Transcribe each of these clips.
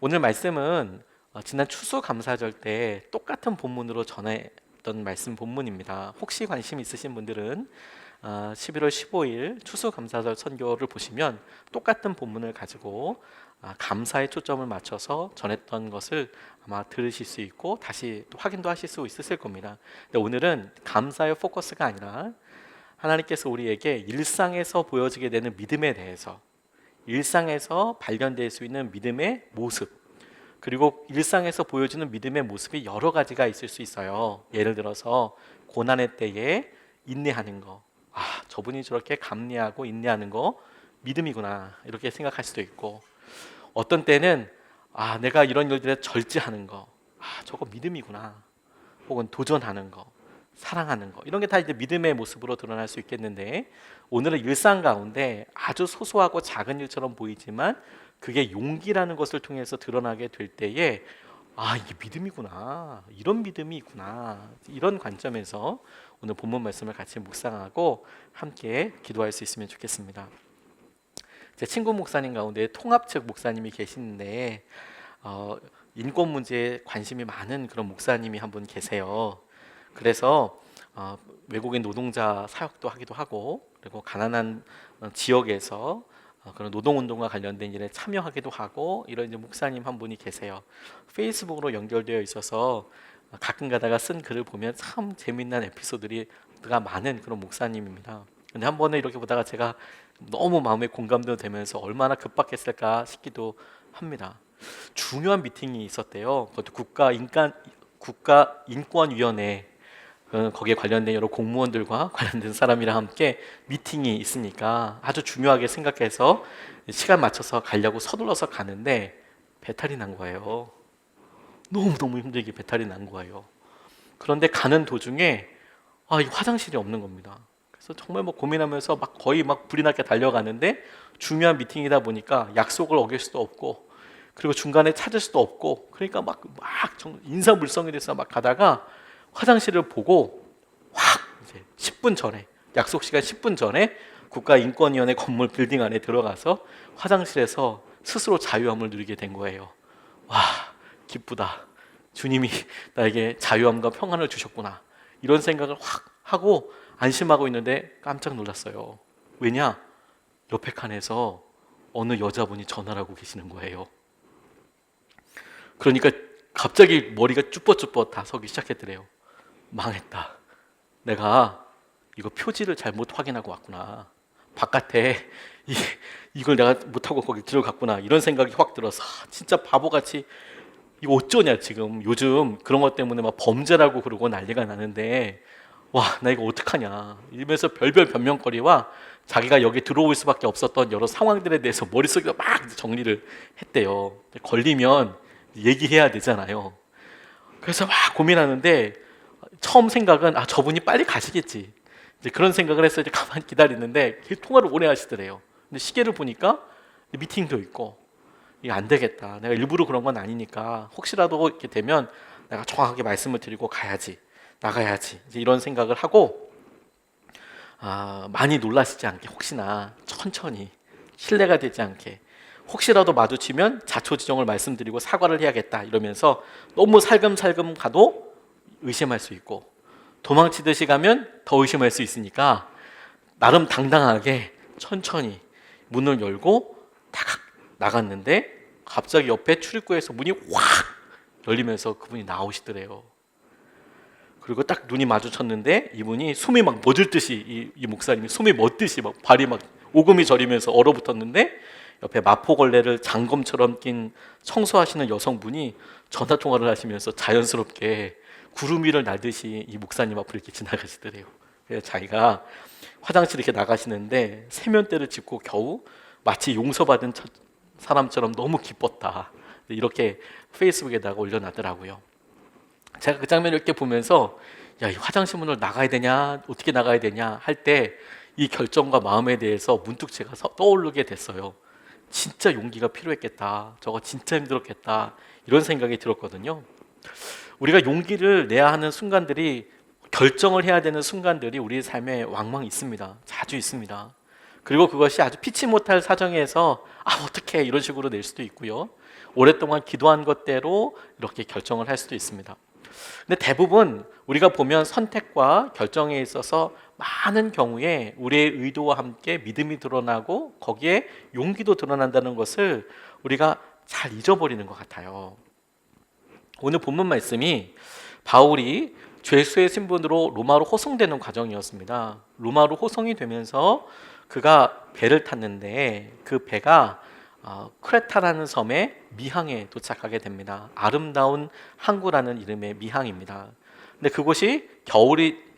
오늘 말씀은 지난 추수감사절 때 똑같은 본문으로 전했던 말씀 본문입니다. 혹시 관심 있으신 분들은 11월 15일 추수감사절 선교를 보시면 똑같은 본문을 가지고 감사에 초점을 맞춰서 전했던 것을 아마 들으실 수 있고 다시 또 확인도 하실 수 있으실 겁니다. 근데 오늘은 감사의 포커스가 아니라 하나님께서 우리에게 일상에서 보여지게 되는 믿음에 대해서, 일상에서 발견될 수 있는 믿음의 모습, 그리고 일상에서 보여주는 믿음의 모습이 여러 가지가 있을 수 있어요. 예를 들어서 고난의 때에 인내하는 거, 저분이 저렇게 감내하고 인내하는 거 믿음이구나, 이렇게 생각할 수도 있고, 어떤 때는 내가 이런 일들에 절제하는 거, 저거 믿음이구나, 혹은 도전하는 거, 사랑하는 거, 이런 게 다 이제 믿음의 모습으로 드러날 수 있겠는데, 오늘은 일상 가운데 아주 소소하고 작은 일처럼 보이지만 그게 용기라는 것을 통해서 드러나게 될 때에 이게 믿음이구나, 이런 믿음이 있구나, 이런 관점에서 오늘 본문 말씀을 같이 묵상하고 함께 기도할 수 있으면 좋겠습니다. 제 친구 목사님 가운데 통합 측 목사님이 계시는데 인권 문제에 관심이 많은 그런 목사님이 한 분 계세요. 그래서 외국인 노동자 사역도 하기도 하고, 그리고 가난한 지역에서 그런 노동운동과 관련된 일에 참여하기도 하고, 이런 이제 목사님 한 분이 계세요. 페이스북으로 연결되어 있어서 가끔 가다가 쓴 글을 보면 참 재미난 에피소드가 많은 그런 목사님입니다. 근데 한 번에 이렇게 보다가 제가 너무 마음에 공감도 되면서 얼마나 급박했을까 싶기도 합니다. 중요한 미팅이 있었대요. 그것도 국가인권위원회, 거기에 관련된 여러 공무원들과 관련된 사람이랑 함께 미팅이 있으니까 아주 중요하게 생각해서 시간 맞춰서 가려고 서둘러서 가는데 배탈이 난 거예요. 너무너무 힘들게 배탈이 난 거예요. 그런데 가는 도중에 이 화장실이 없는 겁니다. 그래서 정말 고민하면서 거의 불이 나게 달려가는데, 중요한 미팅이다 보니까 약속을 어길 수도 없고, 그리고 중간에 찾을 수도 없고, 그러니까 인사물성이 돼서 가다가 화장실을 보고 이제 10분 전에, 약속 시간 10분 전에 국가인권위원회 건물 빌딩 안에 들어가서 화장실에서 스스로 자유함을 누리게 된 거예요. 와, 기쁘다. 주님이 나에게 자유함과 평안을 주셨구나, 이런 생각을 확 하고 안심하고 있는데 깜짝 놀랐어요. 왜냐? 옆에 칸에서 어느 여자분이 전화를 하고 계시는 거예요. 그러니까 갑자기 머리가 쭈뼛쭈뼛 다 서기 시작했더래요. 망했다. 내가 이거 표지를 잘못 확인하고 왔구나. 바깥에 이걸 내가 못하고 거기 들어갔구나, 이런 생각이 확 들어서 진짜 바보같이 이거 어쩌냐, 지금 요즘 그런 것 때문에 범죄라고 그러고 난리가 나는데 나 이거 어떡하냐 이러면서 별별 변명거리와 자기가 여기 들어올 수밖에 없었던 여러 상황들에 대해서 머릿속에 정리를 했대요. 걸리면 얘기해야 되잖아요. 그래서 고민하는데 처음 생각은 저분이 빨리 가시겠지, 이제 그런 생각을 해서 이제 가만히 기다리는데 통화를 오래 하시더래요. 근데 시계를 보니까 미팅도 있고, 이게 안 되겠다, 내가 일부러 그런 건 아니니까 혹시라도 이렇게 되면 내가 정확하게 말씀을 드리고 나가야지, 이제 이런 생각을 하고, 많이 놀라시지 않게, 혹시나 천천히 신뢰가 되지 않게, 혹시라도 마주치면 자초지종을 말씀드리고 사과를 해야겠다 이러면서 너무 살금살금 가도 의심할 수 있고, 도망치듯이 가면 더 의심할 수 있으니까 나름 당당하게 천천히 문을 열고 탁 나갔는데, 갑자기 옆에 출입구에서 문이 확 열리면서 그분이 나오시더래요. 그리고 딱 눈이 마주쳤는데 이분이 숨이 멎을 듯이, 이 목사님이 숨이 멎듯이 발이 오금이 저리면서 얼어붙었는데, 옆에 마포걸레를 장검처럼 낀 청소하시는 여성분이 전화통화를 하시면서 자연스럽게 구름 위를 날듯이 이 목사님 앞을 이렇게 지나가시더래요. 그래서 자기가 화장실 이렇게 나가시는데 세면대를 짚고 겨우 마치 용서받은 사람처럼 너무 기뻤다, 이렇게 페이스북에다가 올려놨더라고요. 제가 그 장면을 이렇게 보면서 이 화장실 문을 나가야 되냐, 어떻게 나가야 되냐 할 때 이 결정과 마음에 대해서 문득 제가 떠오르게 됐어요. 진짜 용기가 필요했겠다, 저거 진짜 힘들었겠다, 이런 생각이 들었거든요. 우리가 용기를 내야 하는 순간들이, 결정을 해야 되는 순간들이 우리 삶에 왕왕 있습니다. 자주 있습니다. 그리고 그것이 아주 피치 못할 사정에서 어떻게 이런 식으로 낼 수도 있고요. 오랫동안 기도한 것대로 이렇게 결정을 할 수도 있습니다. 근데 대부분 우리가 보면 선택과 결정에 있어서 많은 경우에 우리의 의도와 함께 믿음이 드러나고 거기에 용기도 드러난다는 것을 우리가 잘 잊어버리는 것 같아요. 오늘 본문 말씀이 바울이 죄수의 신분으로 로마로 호송되는 과정이었습니다. 로마로 호송이 되면서 그가 배를 탔는데 그 배가 크레타라는 섬의 미항에 도착하게 됩니다. 아름다운 항구라는 이름의 미항입니다. 근데 그곳이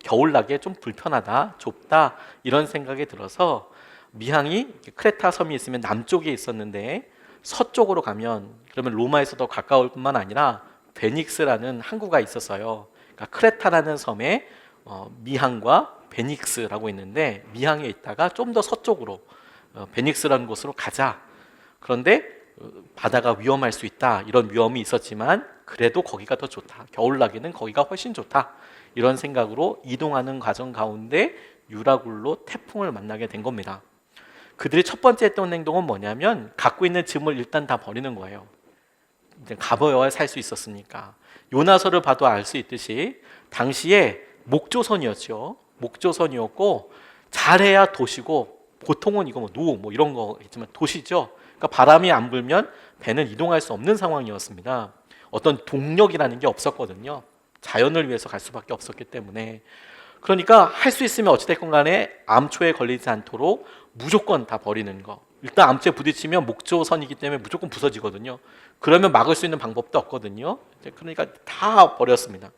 겨울나기에 좀 불편하다, 좁다 이런 생각이 들어서 미항이 크레타 섬이 있으면 남쪽에 있었는데 서쪽으로 가면 그러면 로마에서 더 가까울 뿐만 아니라 베닉스라는 항구가 있었어요. 그러니까 크레타라는 섬에 미항과 베닉스라고 있는데 미항에 있다가 좀 더 서쪽으로 베닉스라는 곳으로 가자. 그런데 바다가 위험할 수 있다. 이런 위험이 있었지만 그래도 거기가 더 좋다. 겨울나기는 거기가 훨씬 좋다. 이런 생각으로 이동하는 과정 가운데 유라굴로 태풍을 만나게 된 겁니다. 그들이 첫 번째 했던 행동은 뭐냐면 갖고 있는 짐을 일단 다 버리는 거예요. 이제 가버야 살 수 있었으니까. 요나서를 봐도 알 수 있듯이 당시에 목조선이었죠. 목조선이었고 잘해야 도시고 보통은 이거 노 이런 거 있지만 도시죠. 그러니까 바람이 안 불면 배는 이동할 수 없는 상황이었습니다. 어떤 동력이라는 게 없었거든요. 자연을 위해서 갈 수밖에 없었기 때문에. 그러니까 할 수 있으면 어찌됐건 간에 암초에 걸리지 않도록 무조건 다 버리는 거. 일단 암초에 부딪히면 목조선이기 때문에 무조건 부서지거든요. 그러면 막을 수 있는 방법도 없거든요. 그러니까 다 버렸습니다.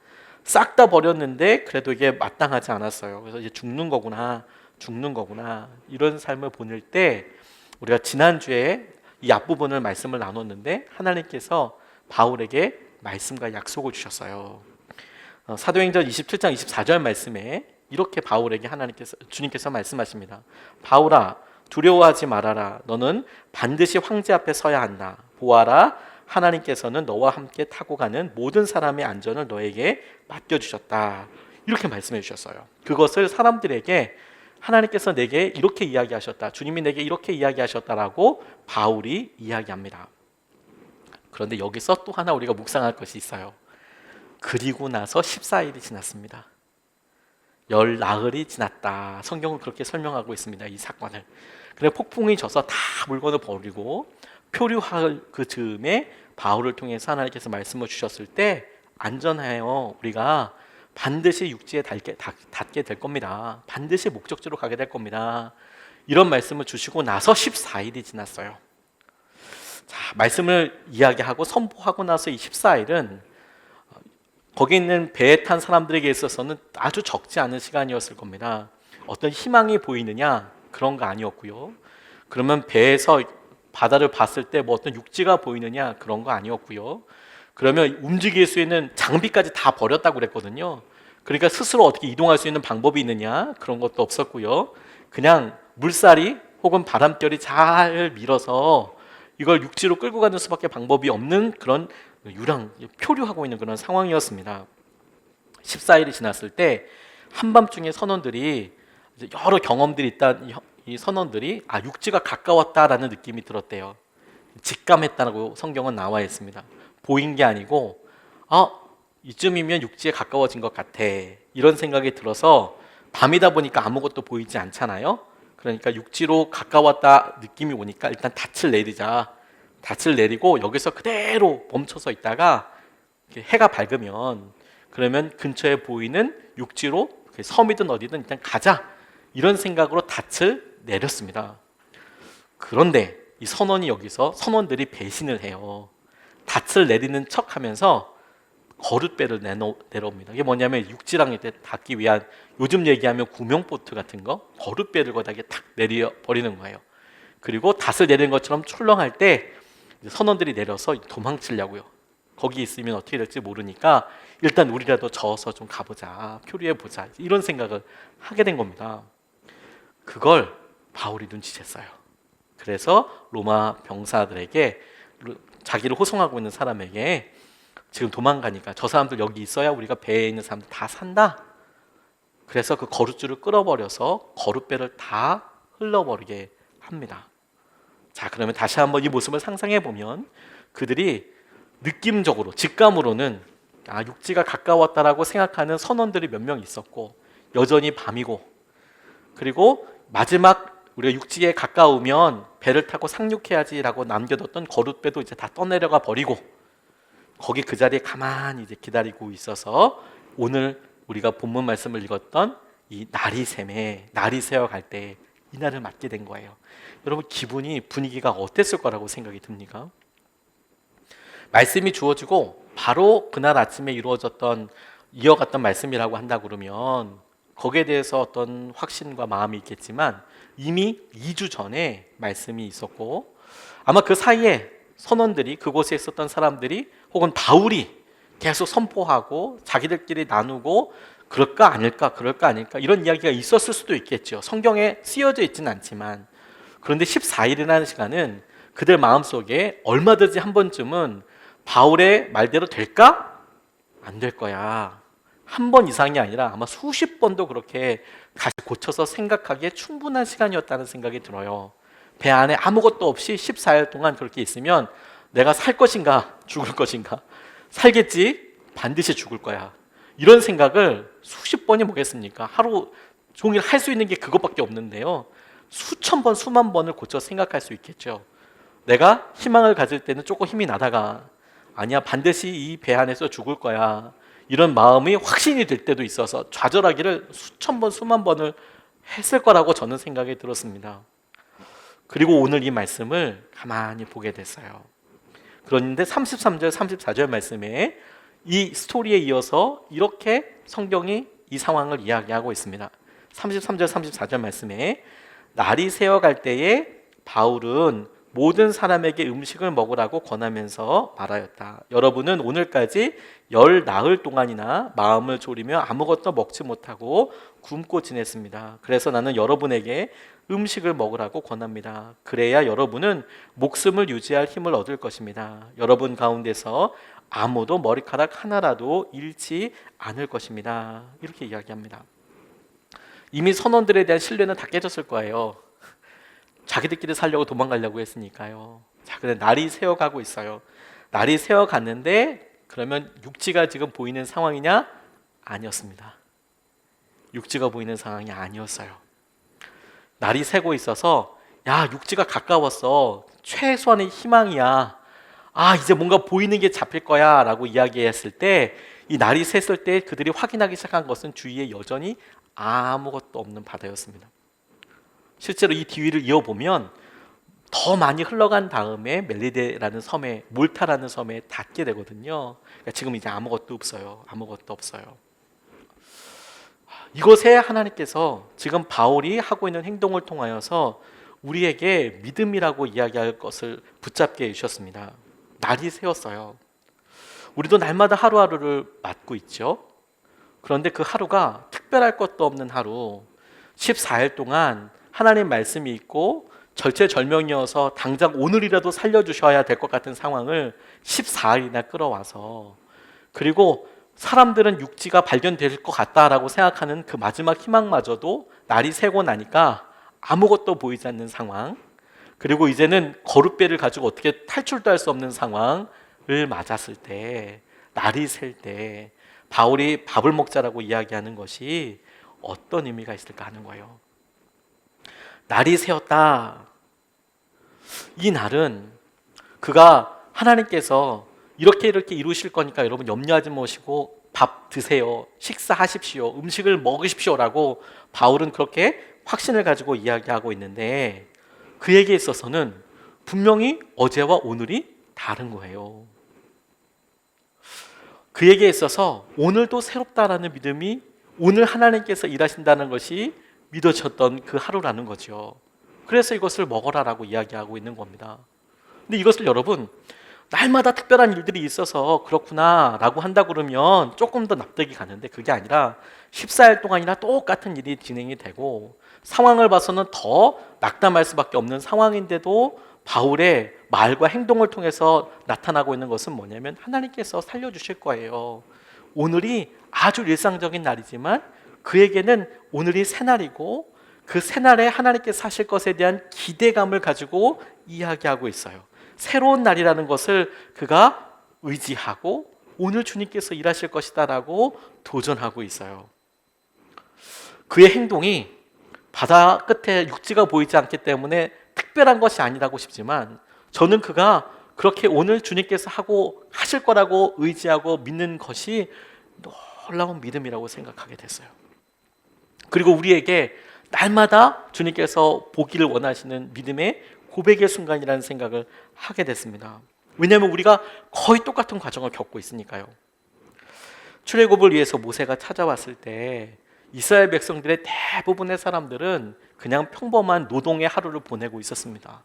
싹 다 버렸는데 그래도 이게 마땅하지 않았어요. 그래서 이제 죽는 거구나 이런 삶을 보낼 때 우리가 지난주에 이 앞부분을 말씀을 나눴는데 하나님께서 바울에게 말씀과 약속을 주셨어요. 사도행전 27장 24절 말씀에 이렇게 바울에게 주님께서 말씀하십니다. 바울아 두려워하지 말아라. 너는 반드시 황제 앞에 서야 한다. 보아라 하나님께서는 너와 함께 타고 가는 모든 사람의 안전을 너에게 맡겨주셨다. 이렇게 말씀해 주셨어요. 그것을 사람들에게 하나님께서 내게 이렇게 이야기하셨다. 주님이 내게 이렇게 이야기하셨다라고 바울이 이야기합니다. 그런데 여기서 또 하나 우리가 묵상할 것이 있어요. 그리고 나서 14일이 지났습니다. 열 나흘이 지났다. 성경은 그렇게 설명하고 있습니다. 이 사건을. 그래 폭풍이 져서 다 물건을 버리고 표류할 그 즈음에 바울을 통해서 하나님께서 말씀을 주셨을 때 안전하여 우리가 반드시 육지에 닿게 될 겁니다. 반드시 목적지로 가게 될 겁니다. 이런 말씀을 주시고 나서 14일이 지났어요. 자, 말씀을 이야기하고 선포하고 나서 이 14일은 거기 있는 배에 탄 사람들에게 있어서는 아주 적지 않은 시간이었을 겁니다. 어떤 희망이 보이느냐? 그런 거 아니었고요. 그러면 배에서 바다를 봤을 때 뭐 어떤 육지가 보이느냐? 그런 거 아니었고요. 그러면 움직일 수 있는 장비까지 다 버렸다고 그랬거든요. 그러니까 스스로 어떻게 이동할 수 있는 방법이 있느냐? 그런 것도 없었고요. 그냥 물살이 혹은 바람결이 잘 밀어서 이걸 육지로 끌고 가는 수밖에 방법이 없는 그런 표류하고 있는 그런 상황이었습니다. 14일이 지났을 때 한밤중에 선원들이 여러 경험들이 있다. 이 선원들이 육지가 가까웠다라는 느낌이 들었대요. 직감했다고 성경은 나와 있습니다. 보인 게 아니고 이쯤이면 육지에 가까워진 것 같아. 이런 생각이 들어서 밤이다 보니까 아무것도 보이지 않잖아요. 그러니까 육지로 가까웠다 느낌이 오니까 일단 닻을 내리자. 닻을 내리고 여기서 그대로 멈춰서 있다가 해가 밝으면 그러면 근처에 보이는 육지로 섬이든 어디든 일단 가자. 이런 생각으로 닻을 내렸습니다. 그런데 이 선원들이 배신을 해요. 닻을 내리는 척하면서 거룻배를 내려옵니다. 이게 뭐냐면 육지랑 닿기 위한 요즘 얘기하면 구명보트 같은 거 거룻배를 거기에 탁 내려버리는 거예요. 그리고 닷을 내리는 것처럼 출렁할 때 선원들이 내려서 도망치려고요. 거기 있으면 어떻게 될지 모르니까 일단 우리라도 저어서 좀 가보자, 표류해보자 이런 생각을 하게 된 겁니다. 그걸 바울이 눈치챘어요. 그래서 로마 병사들에게 자기를 호송하고 있는 사람에게 지금 도망가니까 저 사람들 여기 있어야 우리가 배에 있는 사람들 다 산다. 그래서 그 거룻줄을 끌어버려서 거룻배를 다 흘러버리게 합니다. 자, 그러면 다시 한번 이 모습을 상상해 보면 그들이 느낌적으로, 직감으로는 육지가 가까웠다라고 생각하는 선원들이 몇 명 있었고, 여전히 밤이고, 그리고 마지막 우리가 육지에 가까우면 배를 타고 상륙해야지라고 남겨뒀던 거룻배도 이제 다 떠내려가 버리고, 거기 그 자리에 가만히 이제 기다리고 있어서 오늘 우리가 본문 말씀을 읽었던 이 날이 새어갈 때 이날을 맞게 된 거예요. 여러분, 기분이, 분위기가 어땠을 거라고 생각이 듭니까? 말씀이 주어지고 바로 그날 아침에 이어갔던 말씀이라고 한다 그러면 거기에 대해서 어떤 확신과 마음이 있겠지만 이미 2주 전에 말씀이 있었고, 아마 그 사이에 선원들이, 그곳에 있었던 사람들이 혹은 바울이 계속 선포하고 자기들끼리 나누고 그럴까 아닐까 이런 이야기가 있었을 수도 있겠죠. 성경에 쓰여져 있지는 않지만. 그런데 14일이라는 시간은 그들 마음속에 얼마든지 한 번쯤은 바울의 말대로 될까? 안 될 거야. 한 번 이상이 아니라 아마 수십 번도 그렇게 다시 고쳐서 생각하기에 충분한 시간이었다는 생각이 들어요. 배 안에 아무것도 없이 14일 동안 그렇게 있으면 내가 살 것인가 죽을 것인가, 살겠지, 반드시 죽을 거야, 이런 생각을 수십 번이 뭐겠습니까? 하루 종일 할 수 있는 게 그것밖에 없는데요, 수천 번, 수만 번을 고쳐 생각할 수 있겠죠. 내가 희망을 가질 때는 조금 힘이 나다가 아니야, 반드시 이 배 안에서 죽을 거야, 이런 마음이 확신이 될 때도 있어서 좌절하기를 수천 번, 수만 번을 했을 거라고 저는 생각이 들었습니다. 그리고 오늘 이 말씀을 가만히 보게 됐어요. 그런데 33절, 34절 말씀에 이 스토리에 이어서 이렇게 성경이 이 상황을 이야기하고 있습니다. 33절, 34절 말씀에 날이 새어갈 때에 바울은 모든 사람에게 음식을 먹으라고 권하면서 말하였다. 여러분은 오늘까지 열 나흘 동안이나 마음을 졸이며 아무것도 먹지 못하고 굶고 지냈습니다. 그래서 나는 여러분에게 음식을 먹으라고 권합니다. 그래야 여러분은 목숨을 유지할 힘을 얻을 것입니다. 여러분 가운데서 아무도 머리카락 하나라도 잃지 않을 것입니다. 이렇게 이야기합니다. 이미 선원들에 대한 신뢰는 다 깨졌을 거예요. 자기들끼리 살려고 도망가려고 했으니까요. 자, 근데 날이 새어가고 있어요. 날이 새어갔는데 그러면 육지가 지금 보이는 상황이냐? 아니었습니다. 육지가 보이는 상황이 아니었어요. 날이 새고 있어서 육지가 가까웠어, 최소한의 희망이야, 이제 뭔가 보이는 게 잡힐 거야 라고 이야기했을 때, 이 날이 샜을 때 그들이 확인하기 시작한 것은 주위에 여전히 아무것도 없는 바다였습니다. 실제로 이 뒤를 이어보면 더 많이 흘러간 다음에 멜리데라는 섬에, 몰타라는 섬에 닿게 되거든요. 그러니까 지금 이제 아무것도 없어요. 이것에 하나님께서 지금 바울이 하고 있는 행동을 통하여서 우리에게 믿음이라고 이야기할 것을 붙잡게 해주셨습니다. 날이 새었어요. 우리도 날마다 하루하루를 맞고 있죠. 그런데 그 하루가 특별할 것도 없는 하루, 14일 동안 하나님 말씀이 있고 절체절명이어서 당장 오늘이라도 살려주셔야 될 것 같은 상황을 14일이나 끌어와서, 그리고 사람들은 육지가 발견될 것 같다라고 생각하는 그 마지막 희망마저도 날이 새고 나니까 아무것도 보이지 않는 상황, 그리고 이제는 거룻배를 가지고 어떻게 탈출도 할 수 없는 상황을 맞았을 때, 날이 셀 때 바울이 밥을 먹자라고 이야기하는 것이 어떤 의미가 있을까 하는 거예요. 날이 새었다. 이 날은 그가 하나님께서 이렇게 이루실 거니까 여러분 염려하지 마시고 밥 드세요, 식사하십시오, 음식을 먹으십시오라고 바울은 그렇게 확신을 가지고 이야기하고 있는데, 그에게 있어서는 분명히 어제와 오늘이 다른 거예요. 그에게 있어서 오늘도 새롭다라는 믿음이, 오늘 하나님께서 일하신다는 것이 믿어졌던 그 하루라는 거죠. 그래서 이것을 먹어라라고 이야기하고 있는 겁니다. 근데 이것을 여러분, 날마다 특별한 일들이 있어서 그렇구나 라고 한다 그러면 조금 더 납득이 가는데, 그게 아니라 14일 동안이나 똑같은 일이 진행이 되고 상황을 봐서는 더 낙담할 수밖에 없는 상황인데도 바울의 말과 행동을 통해서 나타나고 있는 것은 뭐냐면 하나님께서 살려주실 거예요. 오늘이 아주 일상적인 날이지만 그에게는 오늘이 새날이고, 그 새날에 하나님께서 하실 것에 대한 기대감을 가지고 이야기하고 있어요. 새로운 날이라는 것을 그가 의지하고 오늘 주님께서 일하실 것이다 라고 도전하고 있어요. 그의 행동이 바다 끝에 육지가 보이지 않기 때문에 특별한 것이 아니라고 싶지만, 저는 그가 그렇게 오늘 주님께서 하고 하실 거라고 의지하고 믿는 것이 놀라운 믿음이라고 생각하게 됐어요. 그리고 우리에게 날마다 주님께서 보기를 원하시는 믿음의 고백의 순간이라는 생각을 하게 됐습니다. 왜냐하면 우리가 거의 똑같은 과정을 겪고 있으니까요. 출애굽을 위해서 모세가 찾아왔을 때 이스라엘 백성들의 대부분의 사람들은 그냥 평범한 노동의 하루를 보내고 있었습니다.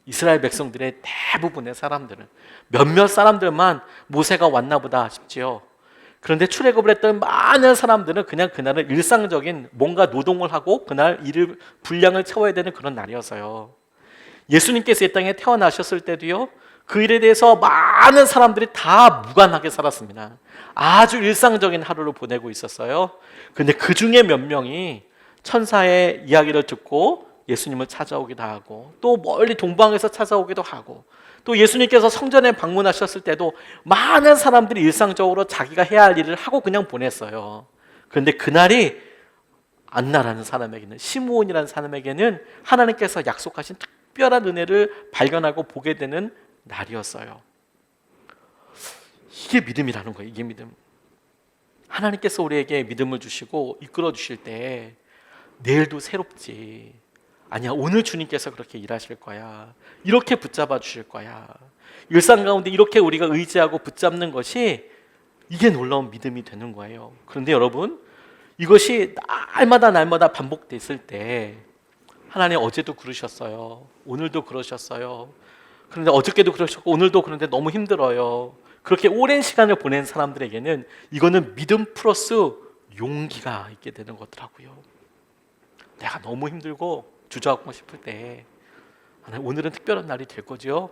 이스라엘 백성들의 대부분의 사람들은, 몇몇 사람들만 모세가 왔나 보다 싶지요. 그런데 출애굽을 했던 많은 사람들은 그냥 그날은 일상적인 뭔가 노동을 하고 그날 일을 분량을 채워야 되는 그런 날이어서요. 예수님께서 이 땅에 태어나셨을 때도요, 그 일에 대해서 많은 사람들이 다 무관하게 살았습니다. 아주 일상적인 하루를 보내고 있었어요. 근데 그 중에 몇 명이 천사의 이야기를 듣고 예수님을 찾아오기도 하고, 또 멀리 동방에서 찾아오기도 하고, 또 예수님께서 성전에 방문하셨을 때도 많은 사람들이 일상적으로 자기가 해야 할 일을 하고 그냥 보냈어요. 그런데 그날이 안나라는 사람에게는, 시므온이라는 사람에게는 하나님께서 약속하신 특별한 은혜를 발견하고 보게 되는 날이었어요. 이게 믿음이라는 거예요. 이게 믿음. 하나님께서 우리에게 믿음을 주시고 이끌어 주실 때 내일도 새롭지, 아니야 오늘 주님께서 그렇게 일하실 거야, 이렇게 붙잡아 주실 거야, 일상 가운데 이렇게 우리가 의지하고 붙잡는 것이, 이게 놀라운 믿음이 되는 거예요. 그런데 여러분, 이것이 날마다 반복됐을 때, 하나님 어제도 그러셨어요, 오늘도 그러셨어요, 그런데 어저께도 그러셨고 오늘도 그런데 너무 힘들어요, 그렇게 오랜 시간을 보낸 사람들에게는 이거는 믿음 플러스 용기가 있게 되는 거더라고요. 내가 너무 힘들고 주저앉고 싶을 때, 오늘은 특별한 날이 될 거죠.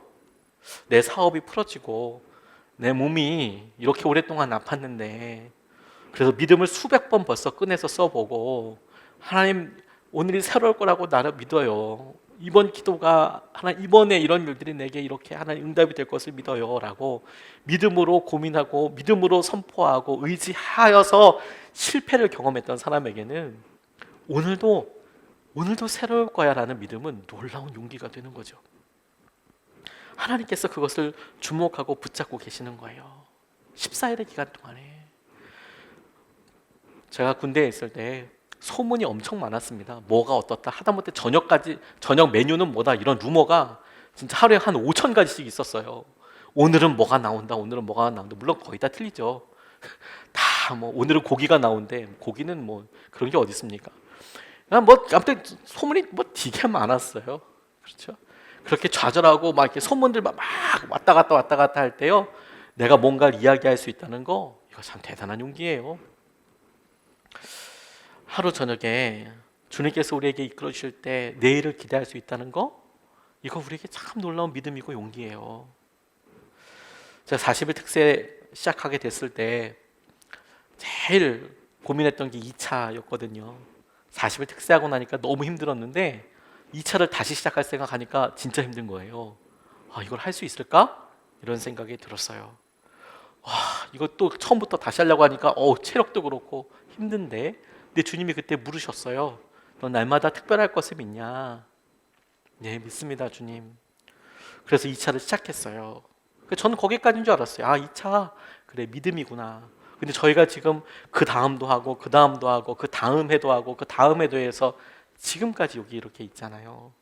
내 사업이 풀어지고 내 몸이 이렇게 오랫동안 아팠는데, 그래서 믿음을 수백 번 벌써 꺼내서 써보고, 하나님 오늘이 새로울 거라고 나를 믿어요, 이번 기도가 하나님 이번에 이런 일들이 내게 이렇게 하나님 응답이 될 것을 믿어요 라고 믿음으로 고민하고 믿음으로 선포하고 의지하여서 실패를 경험했던 사람에게는 오늘도 새로울 거야 라는 믿음은 놀라운 용기가 되는 거죠. 하나님께서 그것을 주목하고 붙잡고 계시는 거예요. 14일의 기간 동안에. 제가 군대에 있을 때 소문이 엄청 많았습니다. 뭐가 어떻다, 하다못해 저녁 메뉴는 뭐다, 이런 루머가 진짜 하루에 한 5,000가지씩 있었어요. 오늘은 뭐가 나온다, 오늘은 뭐가 나온다. 물론 거의 다 틀리죠. 다 뭐 오늘은 고기가 나온대, 고기는 뭐 그런 게 어디 있습니까? 뭐 아무튼 소문이 뭐 되게 많았어요. 그렇죠? 그렇게 좌절하고 막 이렇게 소문들 막 왔다 갔다 할 때요, 내가 뭔가를 이야기할 수 있다는 거, 이거 참 대단한 용기예요. 하루 저녁에 주님께서 우리에게 이끌어 주실 때 내일을 기대할 수 있다는 거, 이거 우리에게 참 놀라운 믿음이고 용기예요. 제가 40일 특세 시작하게 됐을 때 제일 고민했던 게 2차였거든요. 40일 특세하고 나니까 너무 힘들었는데 2차를 다시 시작할 생각하니까 진짜 힘든 거예요. 이걸 할 수 있을까? 이런 생각이 들었어요. 이것도 처음부터 다시 하려고 하니까 체력도 그렇고 힘든데, 근데 주님이 그때 물으셨어요. 너 날마다 특별할 것을 믿냐? 네, 믿습니다 주님. 그래서 2차를 시작했어요. 저는 거기까지인 줄 알았어요. 2차 그래, 믿음이구나. 근데 저희가 지금 그 다음도 하고 그 다음도 하고 그 다음 해도 하고 그 다음 해도 해서 지금까지 여기 이렇게 있잖아요.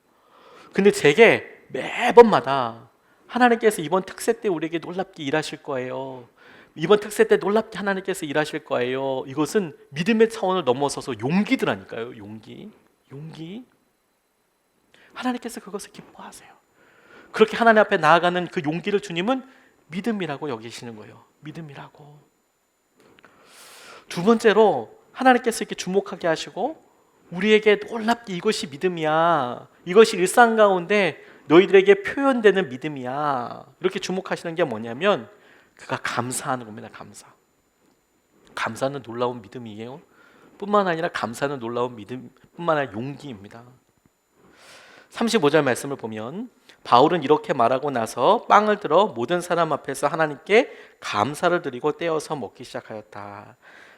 근데 제게 매번마다 하나님께서 이번 특세 때 우리에게 놀랍게 일하실 거예요, 이번 특세 때 놀랍게 하나님께서 일하실 거예요, 이것은 믿음의 차원을 넘어서서 용기더라니까요. 용기. 하나님께서 그것을 기뻐하세요. 그렇게 하나님 앞에 나아가는 그 용기를 주님은 믿음이라고 여기시는 거예요. 믿음이라고. 두 번째로 하나님께서 이렇게 주목하게 하시고 우리에게 놀랍게 이것이 믿음이야, 이것이 일상 가운데 너희들에게 표현되는 믿음이야, 이렇게 주목하시는 게 뭐냐면 그가 감사하는 겁니다. 감사는 놀라운 믿음이에요. 뿐만 아니라 감사는 놀라운 믿음 뿐만 아니라 용기입니다. 35절 말씀을 보면 바울은 이렇게 말하고 나서 빵을 들어 모든 사람 앞에서 하나님께 감사를 드리고 떼어서 먹기 시작하였다.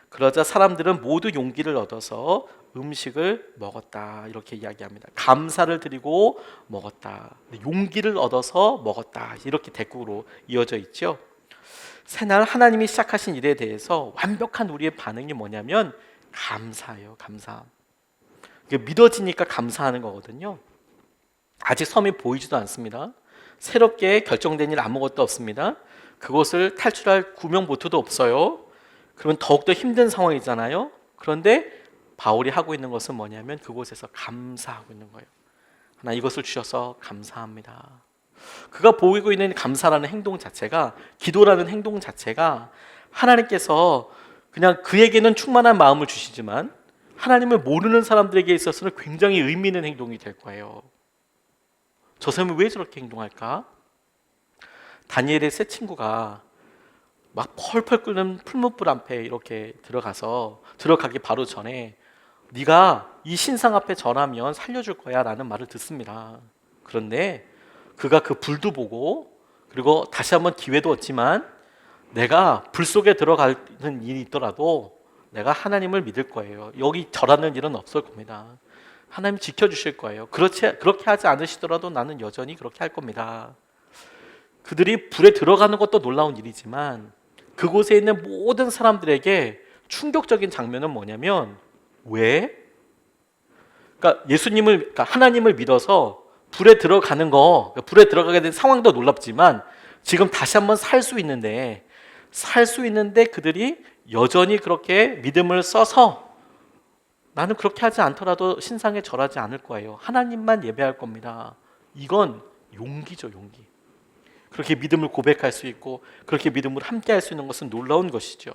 그러자 사람들은 모두 용기를 얻어서 음식을 먹었다. 이렇게 이야기합니다. 감사를 드리고 먹었다. 용기를 얻어서 먹었다. 이렇게 대꾸로 이어져 있죠. 새날 하나님이 시작하신 일에 대해서 완벽한 우리의 반응이 뭐냐면 감사예요. 감사. 이게 믿어지니까 감사하는 거거든요. 아직 섬이 보이지도 않습니다. 새롭게 결정된 일 아무것도 없습니다. 그곳을 탈출할 구명보트도 없어요. 그러면 더욱더 힘든 상황이잖아요. 그런데 바울이 하고 있는 것은 뭐냐면 그곳에서 감사하고 있는 거예요. 하나 이것을 주셔서 감사합니다. 그가 보이고 있는 감사라는 행동 자체가, 기도라는 행동 자체가 하나님께서 그냥 그에게는 충만한 마음을 주시지만 하나님을 모르는 사람들에게 있어서는 굉장히 의미 있는 행동이 될 거예요. 저 사람이 왜 저렇게 행동할까? 다니엘의 세 친구가 막 펄펄 끓는 풀무불 앞에 이렇게 들어가기 바로 전에 네가 이 신상 앞에 절하면 살려줄 거야 라는 말을 듣습니다. 그런데 그가 그 불도 보고 그리고 다시 한번 기회도 얻지만 내가 불 속에 들어가는 일이 있더라도 내가 하나님을 믿을 거예요. 여기 절하는 일은 없을 겁니다. 하나님 지켜주실 거예요. 그렇게 하지 않으시더라도 나는 여전히 그렇게 할 겁니다. 그들이 불에 들어가는 것도 놀라운 일이지만 그곳에 있는 모든 사람들에게 충격적인 장면은 뭐냐면 왜? 그러니까 하나님을 믿어서 불에 들어가는 거, 불에 들어가게 된 상황도 놀랍지만 지금 다시 한번 살 수 있는데 그들이 여전히 그렇게 믿음을 써서 나는 그렇게 하지 않더라도 신상에 절하지 않을 거예요. 하나님만 예배할 겁니다. 이건 용기죠, 용기. 그렇게 믿음을 고백할 수 있고 그렇게 믿음을 함께 할 수 있는 것은 놀라운 것이죠.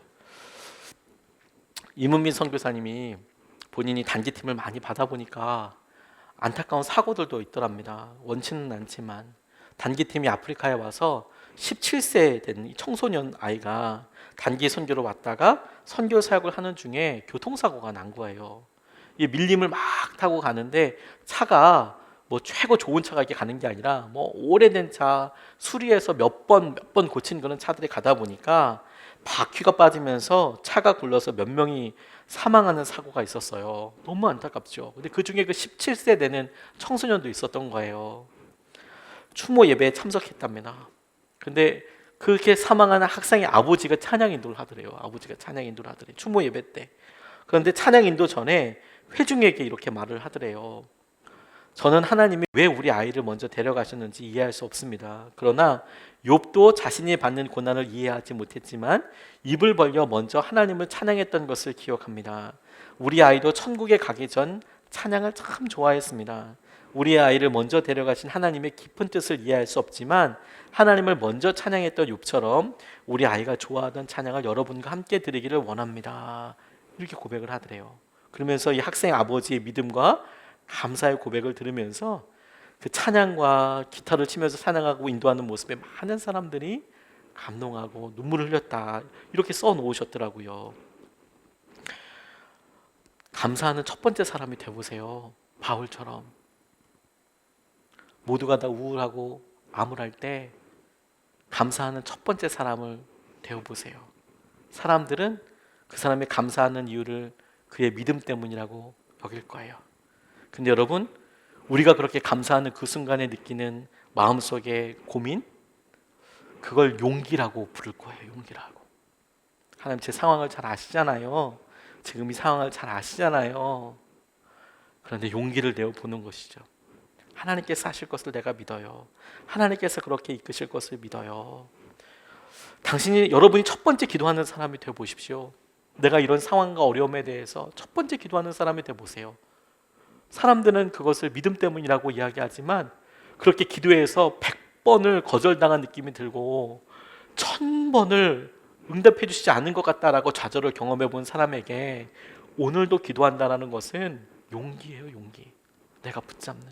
이문민 선교사님이 본인이 단기팀을 많이 받아보니까 안타까운 사고들도 있더랍니다. 원치는 않지만 단기팀이 아프리카에 와서 17세 된 청소년 아이가 단기 선교로 왔다가 선교 사역을 하는 중에 교통사고가 난 거예요. 이 밀림을 막 타고 가는데 차가 뭐 최고 좋은 차가 이렇게 가는 게 아니라 뭐 오래된 차 수리해서 몇 번 고친 그런 차들이 가다 보니까 바퀴가 빠지면서 차가 굴러서 몇 명이 사망하는 사고가 있었어요. 너무 안타깝죠. 근데 그 중에 그 17세 되는 청소년도 있었던 거예요. 추모 예배에 참석했답니다. 근데 그렇게 사망하는 학생의 아버지가 찬양 인도를 하더래요. 아버지가 찬양 인도를 하더래요. 추모 예배 때. 그런데 찬양 인도 전에 회중에게 이렇게 말을 하더래요. 저는 하나님이 왜 우리 아이를 먼저 데려가셨는지 이해할 수 없습니다. 그러나 욥도 자신이 받는 고난을 이해하지 못했지만 입을 벌려 먼저 하나님을 찬양했던 것을 기억합니다. 우리 아이도 천국에 가기 전 찬양을 참 좋아했습니다. 우리 아이를 먼저 데려가신 하나님의 깊은 뜻을 이해할 수 없지만 하나님을 먼저 찬양했던 욥처럼 우리 아이가 좋아하던 찬양을 여러분과 함께 드리기를 원합니다. 이렇게 고백을 하더래요. 그러면서 이 학생 아버지의 믿음과 감사의 고백을 들으면서 그 찬양과 기타를 치면서 찬양하고 인도하는 모습에 많은 사람들이 감동하고 눈물을 흘렸다. 이렇게 써 놓으셨더라고요. 감사하는 첫 번째 사람이 되어보세요. 바울처럼. 모두가 다 우울하고 암울할 때 감사하는 첫 번째 사람을 되어보세요. 사람들은 그 사람이 감사하는 이유를 그의 믿음 때문이라고 여길 거예요. 근데 여러분, 우리가 그렇게 감사하는 그 순간에 느끼는 마음속의 고민, 그걸 용기라고 부를 거예요. 용기라고. 하나님 제 상황을 잘 아시잖아요. 지금 이 상황을 잘 아시잖아요. 그런데 용기를 내어 보는 것이죠. 하나님께서 하실 것을 내가 믿어요. 하나님께서 그렇게 이끄실 것을 믿어요. 여러분이 첫 번째 기도하는 사람이 되어 보십시오. 내가 이런 상황과 어려움에 대해서 첫 번째 기도하는 사람이 되어 보세요. 사람들은 그것을 믿음 때문이라고 이야기하지만 그렇게 기도해서 100번을 거절당한 느낌이 들고 1000번을 응답해 주시지 않은 것 같다라고 좌절을 경험해 본 사람에게 오늘도 기도한다는 것은 용기예요. 용기. 내가 붙잡는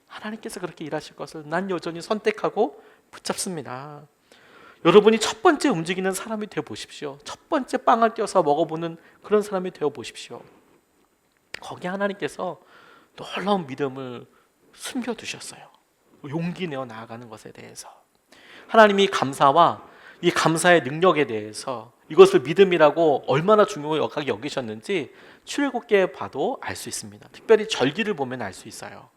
하나님께서 그렇게 일하실 것을 난 여전히 선택하고 붙잡습니다. 여러분이 첫 번째 움직이는 사람이 되어 보십시오. 첫 번째 빵을 떼어서 먹어보는 그런 사람이 되어 보십시오. 거기에 하나님께서 놀라운 믿음을 숨겨두셨어요. 용기 내어 나아가는 것에 대해서 하나님이 감사와 이 감사의 능력에 대해서 이것을 믿음이라고 얼마나 중요하게 여기셨는지 출애굽기에 봐도 알 수 있습니다. 특별히 절기를 보면 알 수 있어요.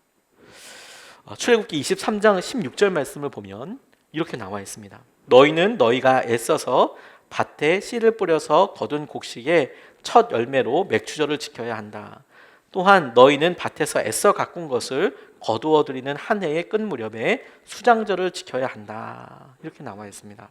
출애굽기 23장 16절 말씀을 보면 이렇게 나와 있습니다. 너희는 너희가 애써서 밭에 씨를 뿌려서 거둔 곡식의 첫 열매로 맥주절을 지켜야 한다. 또한 너희는 밭에서 애써 가꾼 것을 거두어 들이는 한 해의 끝 무렵에 수장절을 지켜야 한다. 이렇게 나와 있습니다.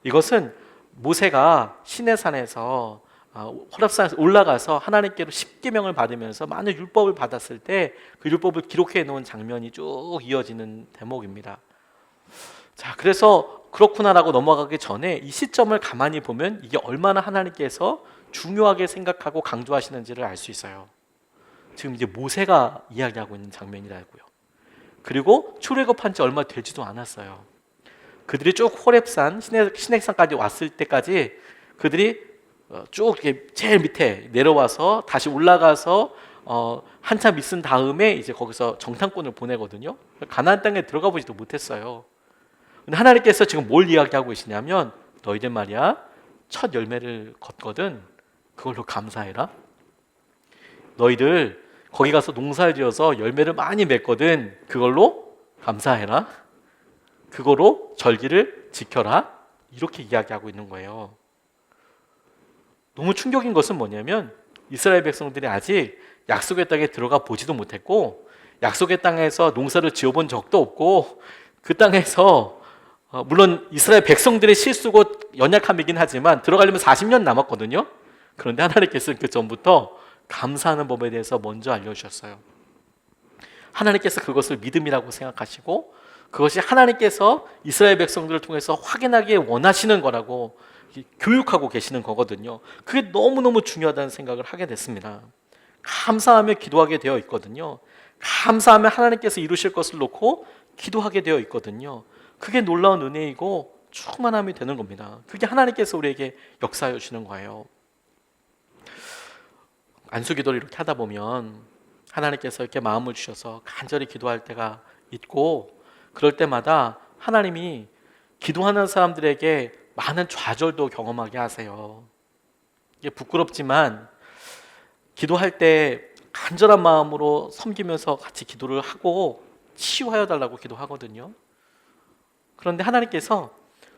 이것은 모세가 시내산에서 호렙산에서 올라가서 하나님께로 십계명을 받으면서 많은 율법을 받았을 때 그 율법을 기록해 놓은 장면이 쭉 이어지는 대목입니다. 자, 그래서 그렇구나라고 넘어가기 전에 이 시점을 가만히 보면 이게 얼마나 하나님께서 중요하게 생각하고 강조하시는지를 알 수 있어요. 지금 이제 모세가 이야기하고 있는 장면이라고요. 그리고 출애굽한 지 얼마 되지도 않았어요. 그들이 쭉 호렙산 시내산까지 왔을 때까지 그들이 쭉 이렇게 제일 밑에 내려와서 다시 올라가서 한참 있은 다음에 이제 거기서 정탐꾼을 보내거든요. 가나안 땅에 들어가 보지도 못했어요. 근데 하나님께서 지금 뭘 이야기하고 계시냐면 너희들 말이야 첫 열매를 걷거든 그걸로 감사해라. 너희들 거기 가서 농사를 지어서 열매를 많이 맺거든 그걸로 감사해라. 그거로 절기를 지켜라. 이렇게 이야기하고 있는 거예요. 너무 충격인 것은 뭐냐면 이스라엘 백성들이 아직 약속의 땅에 들어가 보지도 못했고 약속의 땅에서 농사를 지어본 적도 없고 그 땅에서 물론 이스라엘 백성들의 실수고 연약함이긴 하지만 들어가려면 40년 남았거든요. 그런데 하나님께서는 그 전부터 감사하는 법에 대해서 먼저 알려주셨어요. 하나님께서 그것을 믿음이라고 생각하시고 그것이 하나님께서 이스라엘 백성들을 통해서 확인하기에 원하시는 거라고 교육하고 계시는 거거든요. 그게 너무너무 중요하다는 생각을 하게 됐습니다. 감사하며 기도하게 되어 있거든요. 감사하며 하나님께서 이루실 것을 놓고 기도하게 되어 있거든요. 그게 놀라운 은혜이고 충만함이 되는 겁니다. 그게 하나님께서 우리에게 역사해 주시는 거예요. 안수기도를 이렇게 하다 보면 하나님께서 이렇게 마음을 주셔서 간절히 기도할 때가 있고 그럴 때마다 하나님이 기도하는 사람들에게 많은 좌절도 경험하게 하세요. 이게 부끄럽지만 기도할 때 간절한 마음으로 섬기면서 같이 기도를 하고 치유하여 달라고 기도하거든요. 그런데 하나님께서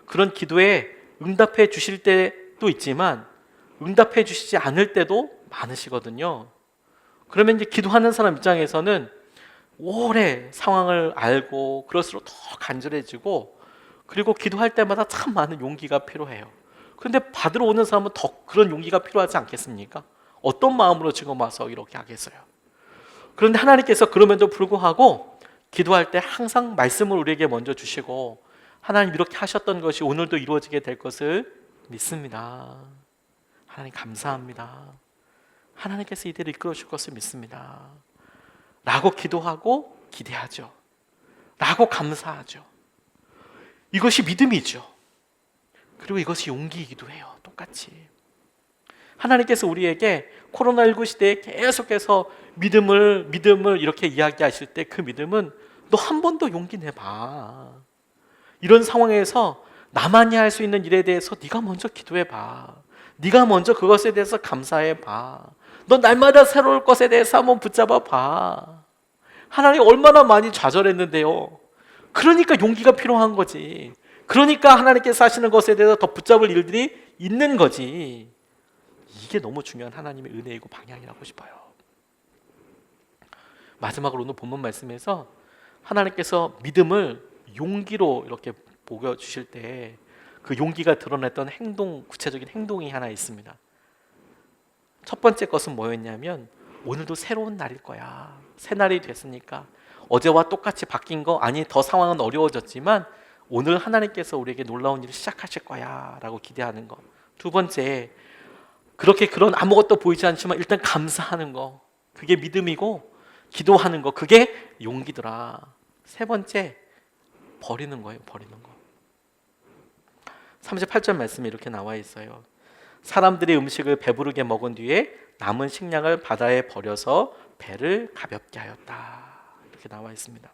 그런 기도에 응답해 주실 때도 있지만 응답해 주시지 않을 때도 많으시거든요. 그러면 이제 기도하는 사람 입장에서는 오래 상황을 알고 그럴수록 더 간절해지고 그리고 기도할 때마다 참 많은 용기가 필요해요. 그런데 받으러 오는 사람은 더 그런 용기가 필요하지 않겠습니까? 어떤 마음으로 지금 와서 이렇게 하겠어요? 그런데 하나님께서 그럼에도 불구하고 기도할 때 항상 말씀을 우리에게 먼저 주시고 하나님 이렇게 하셨던 것이 오늘도 이루어지게 될 것을 믿습니다. 하나님 감사합니다. 하나님께서 이대로 이끌어 주실 것을 믿습니다. 라고 기도하고 기대하죠. 라고 감사하죠. 이것이 믿음이죠. 그리고 이것이 용기이기도 해요. 똑같이. 하나님께서 우리에게 코로나19 시대에 계속해서 믿음을 이렇게 이야기하실 때 그 믿음은 너 한 번 더 용기 내봐. 이런 상황에서 나만이 할 수 있는 일에 대해서 네가 먼저 기도해봐. 네가 먼저 그것에 대해서 감사해봐. 너 날마다 새로울 것에 대해서 한번 붙잡아봐. 하나님 얼마나 많이 좌절했는데요. 그러니까 용기가 필요한 거지. 그러니까 하나님께서 하시는 것에 대해서 더 붙잡을 일들이 있는 거지. 이게 너무 중요한 하나님의 은혜이고 방향이라고 싶어요. 마지막으로 오늘 본문 말씀에서 하나님께서 믿음을 용기로 이렇게 보여주실 때 그 용기가 드러냈던 구체적인 행동이 하나 있습니다. 첫 번째 것은 뭐였냐면 오늘도 새로운 날일 거야. 새 날이 됐으니까 어제와 똑같이 바뀐 거 아니 더 상황은 어려워졌지만 오늘 하나님께서 우리에게 놀라운 일을 시작하실 거야 라고 기대하는 거. 두 번째 그렇게 그런 아무것도 보이지 않지만 일단 감사하는 거 그게 믿음이고 기도하는 거 그게 용기더라. 세 번째 버리는 거예요. 버리는 거. 38절 말씀에 이렇게 나와 있어요. 사람들이 음식을 배부르게 먹은 뒤에 남은 식량을 바다에 버려서 배를 가볍게 하였다. 이렇게 나와 있습니다.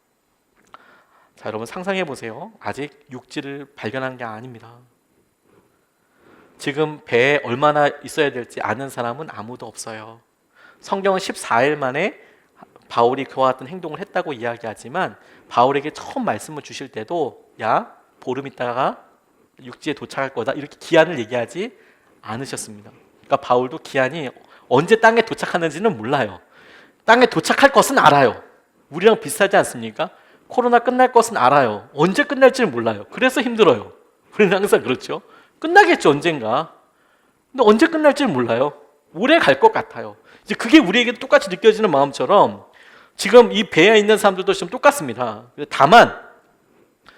자, 여러분 상상해 보세요. 아직 육지를 발견한 게 아닙니다. 지금 배에 얼마나 있어야 될지 아는 사람은 아무도 없어요. 성경은 14일 만에 바울이 그와 같은 행동을 했다고 이야기하지만 바울에게 처음 말씀을 주실 때도 야, 보름 있다가 육지에 도착할 거다 이렇게 기한을 얘기하지 않으셨습니다. 그러니까 바울도 기한이 언제 땅에 도착하는지는 몰라요. 땅에 도착할 것은 알아요. 우리랑 비슷하지 않습니까? 코로나 끝날 것은 알아요. 언제 끝날지는 몰라요. 그래서 힘들어요. 우리는 항상 그렇죠. 끝나겠죠, 언젠가. 근데 언제 끝날지는 몰라요. 오래 갈 것 같아요. 이제 그게 우리에게 똑같이 느껴지는 마음처럼 지금 이 배에 있는 사람들도 지금 똑같습니다. 다만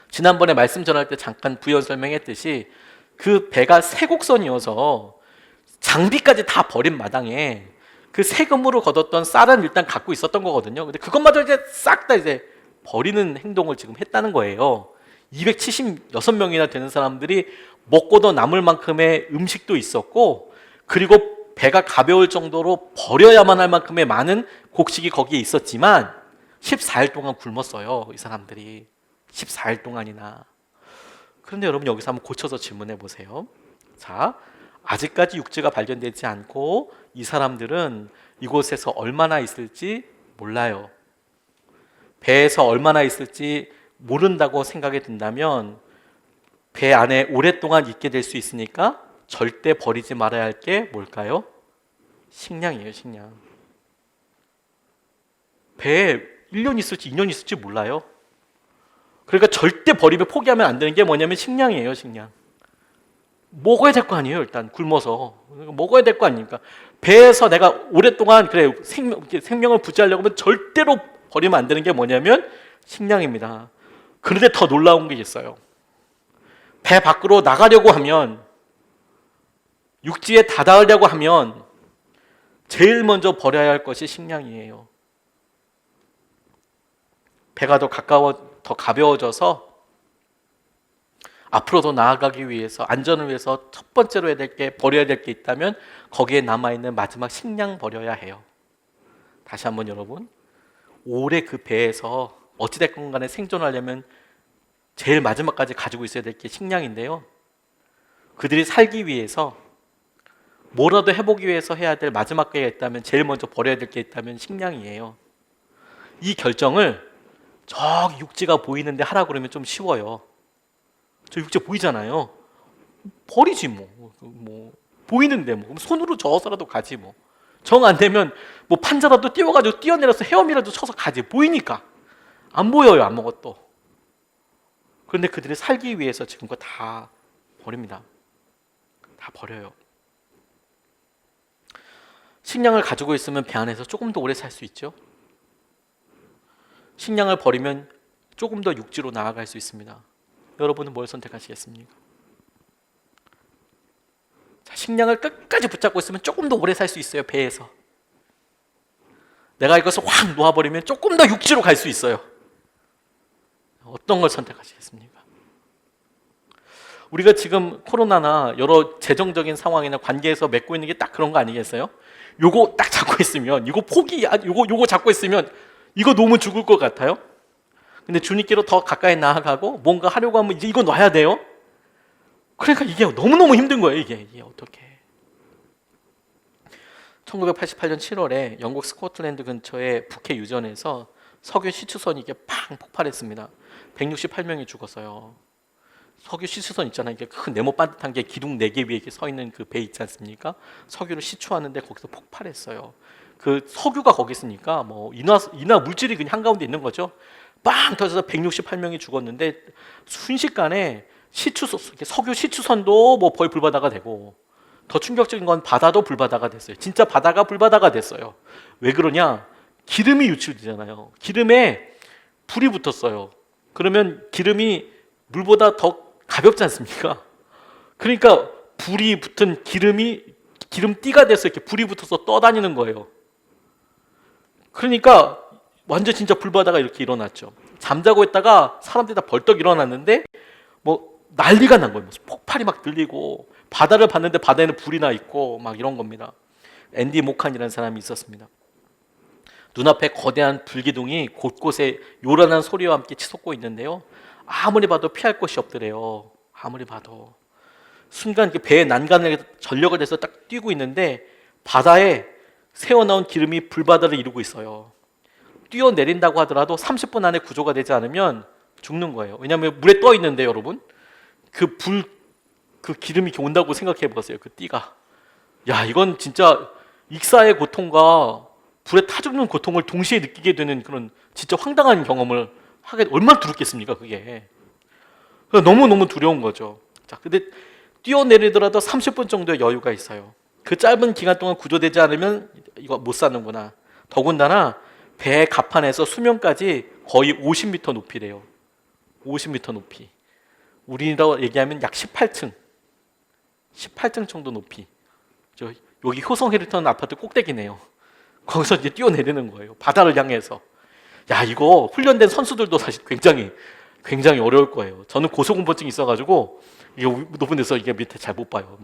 지난번에 말씀 전할 때 잠깐 부연 설명했듯이 그 배가 세곡선이어서 장비까지 다 버린 마당에 그 세금으로 거뒀던 쌀은 일단 갖고 있었던 거거든요. 근데 그것마저 이제 싹 다 이제 버리는 행동을 지금 했다는 거예요. 276명이나 되는 사람들이 먹고도 남을 만큼의 음식도 있었고, 그리고 배가 가벼울 정도로 버려야만 할 만큼의 많은 곡식이 거기에 있었지만 14일 동안 굶었어요, 이 사람들이. 14일 동안이나. 그런데 여러분 여기서 한번 고쳐서 질문해 보세요. 자, 아직까지 육지가 발견되지 않고 이 사람들은 이곳에서 얼마나 있을지 몰라요. 배에서 얼마나 있을지 모른다고 생각이 든다면 배 안에 오랫동안 있게 될 수 있으니까 절대 버리지 말아야 할 게 뭘까요? 식량이에요, 식량. 배에 1년 있을지 2년 있을지 몰라요. 그러니까 절대 버리면 포기하면 안 되는 게 뭐냐면 식량이에요, 식량. 먹어야 될 거 아니에요, 일단 굶어서. 먹어야 될 거 아닙니까? 배에서 내가 오랫동안 그래 생명을 부지하려고 하면 절대로 버리면 안 되는 게 뭐냐면 식량입니다. 그런데 더 놀라운 게 있어요. 배 밖으로 나가려고 하면, 육지에 다다으려고 하면 제일 먼저 버려야 할 것이 식량이에요. 배가 더 가벼워져서 앞으로 더 나아가기 위해서, 안전을 위해서 첫 번째로 해야 될 게, 버려야 될 게 있다면 거기에 남아있는 마지막 식량 버려야 해요. 다시 한번 여러분, 오래 그 배에서 어찌됐건 간에 생존하려면 제일 마지막까지 가지고 있어야 될 게 식량인데요, 그들이 살기 위해서 뭐라도 해보기 위해서 해야 될 마지막 게 있다면, 제일 먼저 버려야 될 게 있다면 식량이에요. 이 결정을 저기 육지가 보이는데 하라 그러면 좀 쉬워요. 저 육지 보이잖아요. 버리지 뭐 보이는데 뭐 손으로 저어서라도 가지 뭐. 정 안 되면 뭐 판자라도 띄워가지고 뛰어내려서 헤엄이라도 쳐서 가지. 보이니까. 안 보여요, 아무것도. 그런데 그들이 살기 위해서 지금 거 다 버립니다. 다 버려요. 식량을 가지고 있으면 배 안에서 조금 더 오래 살 수 있죠. 식량을 버리면 조금 더 육지로 나아갈 수 있습니다. 여러분은 뭘 선택하시겠습니까? 자, 식량을 끝까지 붙잡고 있으면 조금 더 오래 살 수 있어요, 배에서. 내가 이것을 확 놓아버리면 조금 더 육지로 갈 수 있어요. 어떤 걸 선택하시겠습니까? 우리가 지금 코로나나 여러 재정적인 상황이나 관계에서 맺고 있는 게 딱 그런 거 아니겠어요? 요거 딱 잡고 있으면, 요거 잡고 있으면 이거 놓으면 죽을 것 같아요? 근데 주님께로 더 가까이 나아가고 뭔가 하려고 하면 이제 이거 놔야 돼요? 그러니까 이게 너무너무 힘든 거예요, 이게 어떻게. 1988년 7월에 영국 스코틀랜드 근처의 북해 유전에서 석유 시추선이 이게 팡 폭발했습니다. 168명이 죽었어요. 석유 시추선 있잖아요. 이게 큰 네모 반듯한 게 기둥 4개 위에 이렇게 서 있는 그 배 있지 않습니까? 석유를 시추하는데 거기서 폭발했어요. 그 석유가 거기 있으니까 뭐 인화 물질이 그냥 한가운데 있는 거죠. 빵 터져서 168명이 죽었는데 순식간에 석유 시추선도 뭐 거의 불바다가 되고, 더 충격적인 건 바다도 불바다가 됐어요. 진짜 바다가 불바다가 됐어요. 왜 그러냐? 기름이 유출되잖아요. 기름에 불이 붙었어요. 그러면 기름이 물보다 더 가볍지 않습니까? 그러니까 불이 붙은 기름띠가 돼서 이렇게 불이 붙어서 떠다니는 거예요. 그러니까 완전 진짜 불바다가 이렇게 일어났죠. 잠자고 있다가 사람들이 다 벌떡 일어났는데 뭐 난리가 난 거예요. 폭발이 막 들리고, 바다를 봤는데 바다에는 불이 나 있고 막 이런 겁니다. 앤디 모칸이라는 사람이 있었습니다. 눈앞에 거대한 불기둥이 곳곳에 요란한 소리와 함께 치솟고 있는데요. 아무리 봐도 피할 곳이 없더래요. 아무리 봐도. 순간 배의 난간에 전력을 내서 딱 뛰고 있는데 바다에 새어나온 기름이 불바다를 이루고 있어요. 뛰어내린다고 하더라도 30분 안에 구조가 되지 않으면 죽는 거예요. 왜냐하면 물에 떠 있는데 여러분 그 기름이 이렇게 온다고 생각해 보세요. 그 띠가. 야, 이건 진짜 익사의 고통과 불에 타 죽는 고통을 동시에 느끼게 되는 그런 진짜 황당한 경험을 하게 얼마나 두렵겠습니까, 그게. 너무너무 두려운 거죠. 자, 근데 뛰어내리더라도 30분 정도의 여유가 있어요. 그 짧은 기간 동안 구조되지 않으면 이거 못 사는구나. 더군다나 배 갑판에서 수면까지 거의 50m 높이래요. 50m 높이. 우리로 얘기하면 약 18층 정도 높이. 여기 효성 힐튼 아파트 꼭대기네요. 거기서 이제 뛰어내리는 거예요. 바다를 향해서. 야, 이거 훈련된 선수들도 사실 굉장히 어려울 거예요. 저는 고소공포증이 있어가지고 이게 높은 데서 이게 밑에 잘 못 봐요.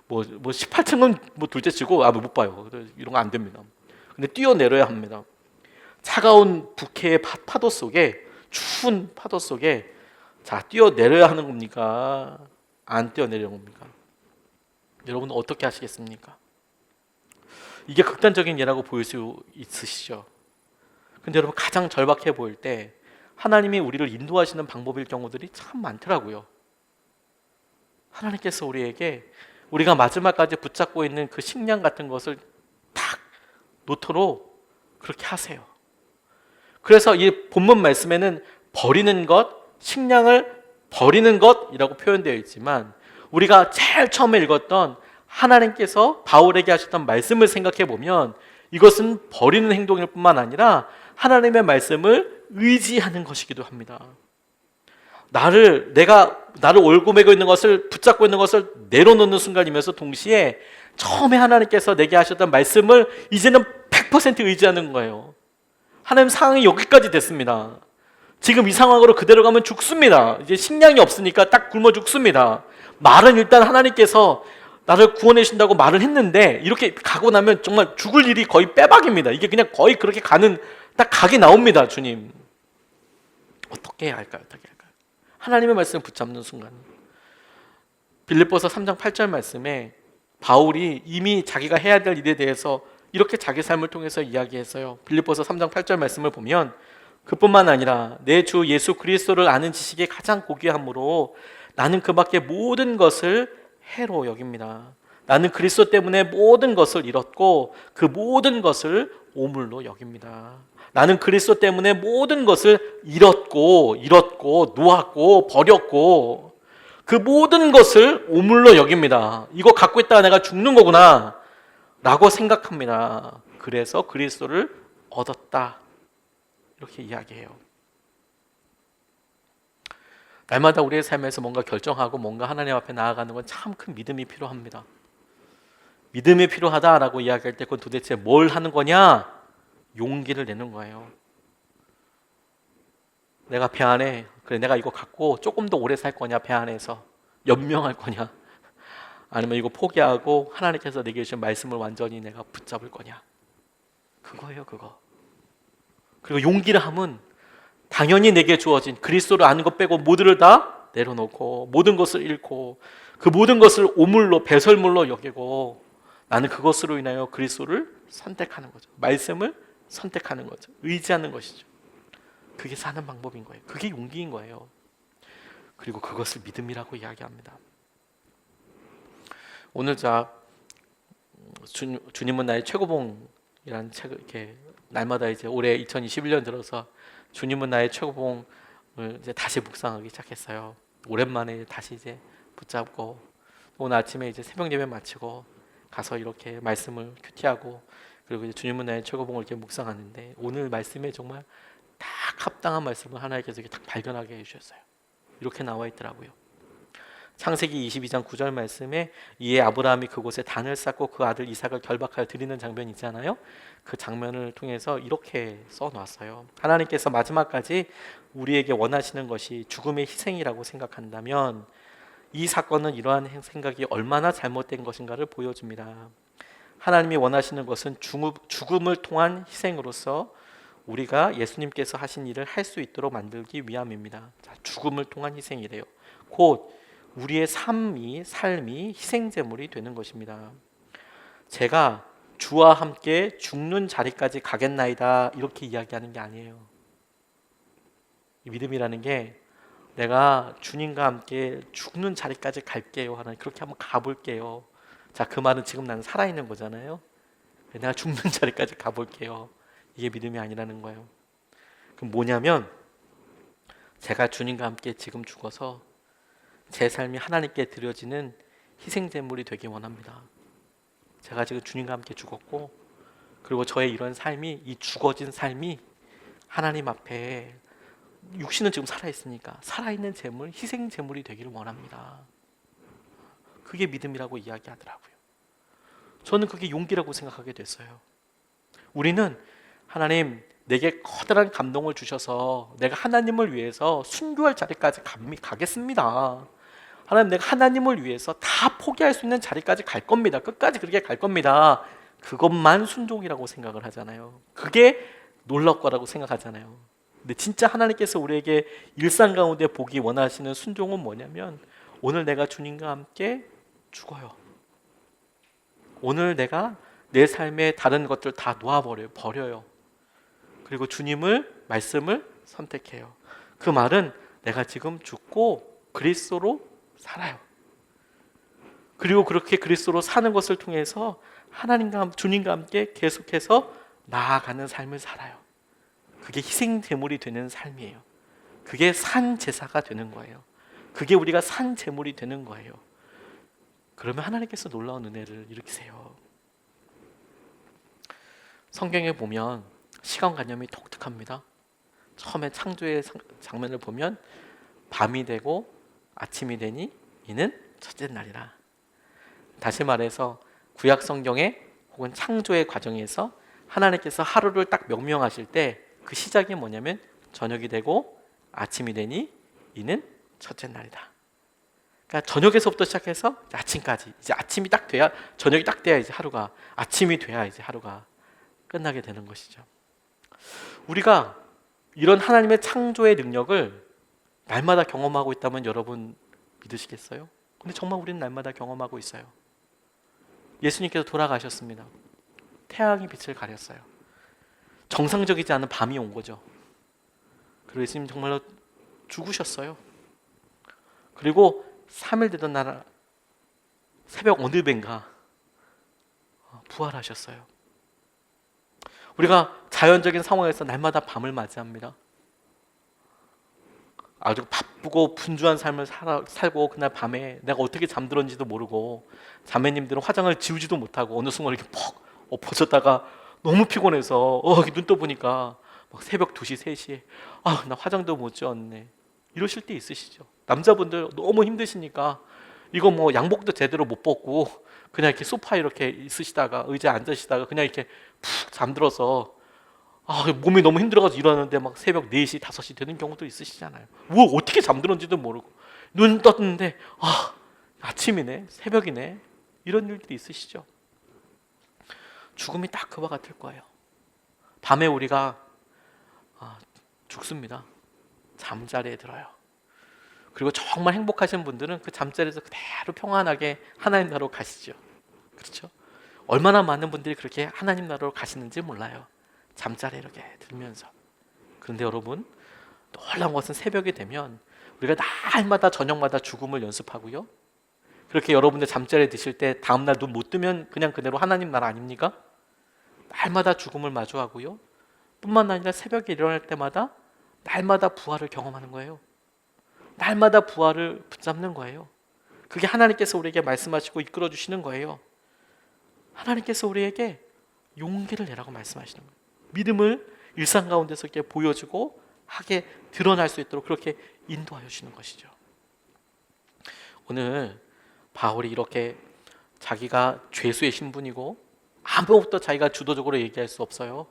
뭐 18층은 뭐 둘째치고 못 봐요. 이런 거 안 됩니다. 근데 뛰어내려야 합니다. 차가운 북해의 파도 속에, 추운 파도 속에 자, 뛰어내려야 하는 겁니까? 안 뛰어내려는 겁니까? 여러분은 어떻게 하시겠습니까? 이게 극단적인 예라고 보일 수 있으시죠? 근데 여러분, 가장 절박해 보일 때 하나님이 우리를 인도하시는 방법일 경우들이 참 많더라고요. 하나님께서 우리에게 우리가 마지막까지 붙잡고 있는 그 식량 같은 것을 탁 놓도록 그렇게 하세요. 그래서 이 본문 말씀에는 버리는 것, 식량을 버리는 것이라고 표현되어 있지만 우리가 제일 처음에 읽었던 하나님께서 바울에게 하셨던 말씀을 생각해 보면 이것은 버리는 행동일 뿐만 아니라 하나님의 말씀을 의지하는 것이기도 합니다. 나를 올고매고 있는 것을, 붙잡고 있는 것을 내려놓는 순간이면서 동시에 처음에 하나님께서 내게 하셨던 말씀을 이제는 100% 의지하는 거예요. 하나님, 상황이 여기까지 됐습니다. 지금 이 상황으로 그대로 가면 죽습니다. 이제 식량이 없으니까 딱 굶어 죽습니다. 말은 일단 하나님께서 나를 구원해 주신다고 말을 했는데 이렇게 가고 나면 정말 죽을 일이 거의 빼박입니다. 이게 그냥 거의 그렇게 딱 각이 나옵니다. 주님, 어떻게 해야 할까요? 하나님의 말씀을 붙잡는 순간, 빌립보서 3장 8절 말씀에 바울이 이미 자기가 해야 될 일에 대해서 이렇게 자기 삶을 통해서 이야기했어요. 빌립보서 3장 8절 말씀을 보면 그뿐만 아니라 내 주 예수 그리스도를 아는 지식이 가장 고귀함으로 나는 그 밖에 모든 것을 해로 여깁니다. 나는 그리스도 때문에 모든 것을 잃었고 그 모든 것을 오물로 여깁니다. 나는 그리스도 때문에 모든 것을 잃었고 놓았고 버렸고 그 모든 것을 오물로 여깁니다. 이거 갖고 있다가 내가 죽는 거구나 라고 생각합니다. 그래서 그리스도를 얻었다, 이렇게 이야기해요. 날마다 우리의 삶에서 뭔가 결정하고 뭔가 하나님 앞에 나아가는 건 참 큰 믿음이 필요합니다. 믿음이 필요하다라고 이야기할 때 그건 도대체 뭘 하는 거냐? 용기를 내는 거예요. 내가 배 안에, 그래 내가 이거 갖고 조금 더 오래 살 거냐, 배 안에서 연명할 거냐, 아니면 이거 포기하고 하나님께서 내게 주신 말씀을 완전히 내가 붙잡을 거냐, 그거예요, 그거. 그리고 용기를 함은 당연히 내게 주어진 그리스도를 아는 것 빼고 모두를 다 내려놓고 모든 것을 잃고 그 모든 것을 오물로, 배설물로 여기고 나는 그것으로 인하여 그리스도를 선택하는 거죠. 말씀을 선택하는 거죠. 의지하는 것이죠. 그게 사는 방법인 거예요. 그게 용기인 거예요. 그리고 그것을 믿음이라고 이야기합니다. 오늘 주님은 나의 최고봉이라는 책을 이렇게 날마다 이제 올해 2021년 들어서 주님은 나의 최고봉을 이제 다시 묵상하기 시작했어요. 오랜만에 다시 이제 붙잡고 오늘 아침에 이제 새벽 예배 마치고 가서 이렇게 말씀을 큐티하고 그리고 이제 주님은 나의 최고봉을 이렇게 묵상하는데 오늘 말씀에 정말 딱 합당한 말씀을 하나님께서 이렇게 딱 발견하게 해주셨어요. 이렇게 나와 있더라고요. 창세기 22장 9절 말씀에 이에 아브라함이 그곳에 단을 쌓고 그 아들 이삭을 결박하여 드리는 장면이 있잖아요. 그 장면을 통해서 이렇게 써놨어요. 하나님께서 마지막까지 우리에게 원하시는 것이 죽음의 희생이라고 생각한다면 이 사건은 이러한 생각이 얼마나 잘못된 것인가를 보여줍니다. 하나님이 원하시는 것은 죽음을 통한 희생으로서 우리가 예수님께서 하신 일을 할 수 있도록 만들기 위함입니다. 자, 죽음을 통한 희생이래요. 곧 우리의 삶이 희생제물이 되는 것입니다. 제가 주와 함께 죽는 자리까지 가겠나이다 이렇게 이야기하는 게 아니에요. 이 믿음이라는 게 내가 주님과 함께 죽는 자리까지 갈게요 하나님, 그렇게 한번 가볼게요. 자, 그 말은 지금 나는 살아있는 거잖아요. 내가 죽는 자리까지 가볼게요. 이게 믿음이 아니라는 거예요. 그럼 뭐냐면 제가 주님과 함께 지금 죽어서 제 삶이 하나님께 드려지는 희생제물이 되기 원합니다. 제가 지금 주님과 함께 죽었고, 그리고 저의 이런 삶이, 이 죽어진 삶이 하나님 앞에, 육신은 지금 살아있으니까 살아있는 제물, 희생제물이 되기를 원합니다. 그게 믿음이라고 이야기하더라고요. 저는 그게 용기라고 생각하게 됐어요. 우리는 하나님 내게 커다란 감동을 주셔서 내가 하나님을 위해서 순교할 자리까지 가겠습니다. 하나님, 내가 하나님을 위해서 다 포기할 수 있는 자리까지 갈 겁니다. 끝까지 그렇게 갈 겁니다. 그것만 순종이라고 생각을 하잖아요. 그게 놀랄 거라고 생각하잖아요. 근데 진짜 하나님께서 우리에게 일상 가운데 보기 원하시는 순종은 뭐냐면, 오늘 내가 주님과 함께 죽어요. 오늘 내가 내 삶의 다른 것들 다 버려요. 그리고 주님을, 말씀을 선택해요. 그 말은 내가 지금 죽고 그리스도로 살아요. 그리고 그렇게 그리스도로 사는 것을 통해서 주님과 함께 계속해서 나아가는 삶을 살아요. 그게 희생 제물이 되는 삶이에요. 그게 산 제사가 되는 거예요. 그게 우리가 산 제물이 되는 거예요. 그러면 하나님께서 놀라운 은혜를 일으키세요. 성경에 보면 시간관념이 독특합니다. 처음에 창조의 장면을 보면 밤이 되고 아침이 되니 이는 첫째 날이라. 다시 말해서 구약 성경에 혹은 창조의 과정에서 하나님께서 하루를 딱 명명하실 때 그 시작이 뭐냐면 저녁이 되고 아침이 되니 이는 첫째 날이다. 그러니까 저녁에서부터 시작해서 아침까지, 이제 아침이 딱 돼야, 저녁이 딱 돼야 이제 하루가, 아침이 돼야 이제 하루가 끝나게 되는 것이죠. 우리가 이런 하나님의 창조의 능력을 날마다 경험하고 있다면 여러분 믿으시겠어요? 근데 정말 우리는 날마다 경험하고 있어요. 예수님께서 돌아가셨습니다. 태양이 빛을 가렸어요. 정상적이지 않은 밤이 온 거죠. 그리고 예수님 정말로 죽으셨어요. 그리고 3일 되던 날 새벽 어느 벤가 부활하셨어요. 우리가 자연적인 상황에서 날마다 밤을 맞이합니다. 아주 바쁘고 분주한 삶을 살고 그날 밤에 내가 어떻게 잠들었는지도 모르고, 자매님들은 화장을 지우지도 못하고 어느 순간 이렇게 퍽 엎어졌다가 너무 피곤해서 눈 떠보니까 막 새벽 2시, 3시에 나 화장도 못 지웠네 이러실 때 있으시죠? 남자분들 너무 힘드시니까 이거 뭐 양복도 제대로 못 벗고 그냥 이렇게 소파에 이렇게 있으시다가 의자에 앉으시다가 그냥 이렇게 푹 잠들어서 몸이 너무 힘들어가지고 일어나는데 막 새벽 4시, 5시 되는 경우도 있으시잖아요. 뭐 어떻게 잠들었는지도 모르고 눈 떴는데 아침이네, 새벽이네, 이런 일들이 있으시죠? 죽음이 딱 그와 같을 거예요. 밤에 우리가 죽습니다. 잠자리에 들어요. 그리고 정말 행복하신 분들은 그 잠자리에서 그대로 평안하게 하나님 나라로 가시죠. 그렇죠? 얼마나 많은 분들이 그렇게 하나님 나라로 가시는지 몰라요. 잠자리에 이렇게 들면서. 그런데 여러분, 놀라운 것은 새벽이 되면 우리가 날마다 저녁마다 죽음을 연습하고요. 그렇게 여러분들 잠자리에 드실 때 다음날 눈 못 뜨면 그냥 그대로 하나님 나라 아닙니까? 날마다 죽음을 마주하고요. 뿐만 아니라 새벽에 일어날 때마다 날마다 부활을 경험하는 거예요. 날마다 부활을 붙잡는 거예요. 그게 하나님께서 우리에게 말씀하시고 이끌어 주시는 거예요. 하나님께서 우리에게 용기를 내라고 말씀하시는 거예요. 믿음을 일상 가운데서 이렇게 보여주고 하게 드러날 수 있도록 그렇게 인도하여 주시는 것이죠. 오늘 바울이 이렇게 자기가 죄수의 신분이고 아무것도 자기가 주도적으로 얘기할 수 없어요.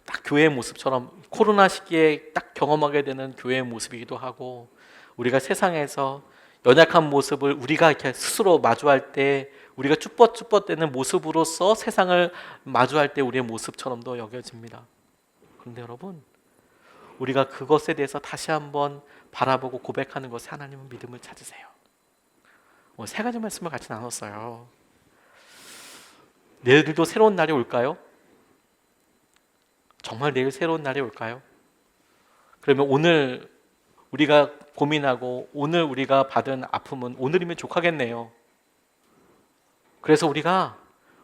딱 교회의 모습처럼 코로나 시기에 딱 경험하게 되는 교회의 모습이기도 하고, 우리가 세상에서 연약한 모습을 우리가 이렇게 스스로 마주할 때 우리가 쭈뼛쭈뼛대는 모습으로서 세상을 마주할 때 우리의 모습처럼도 여겨집니다. 그런데 여러분, 우리가 그것에 대해서 다시 한번 바라보고 고백하는 것에 하나님은 믿음을 찾으세요. 세 가지 말씀을 같이 나눴어요. 내일도 새로운 날이 올까요? 정말 내일 새로운 날이 올까요? 그러면 오늘 우리가 고민하고 오늘 우리가 받은 아픔은 오늘이면 족하겠네요. 그래서 우리가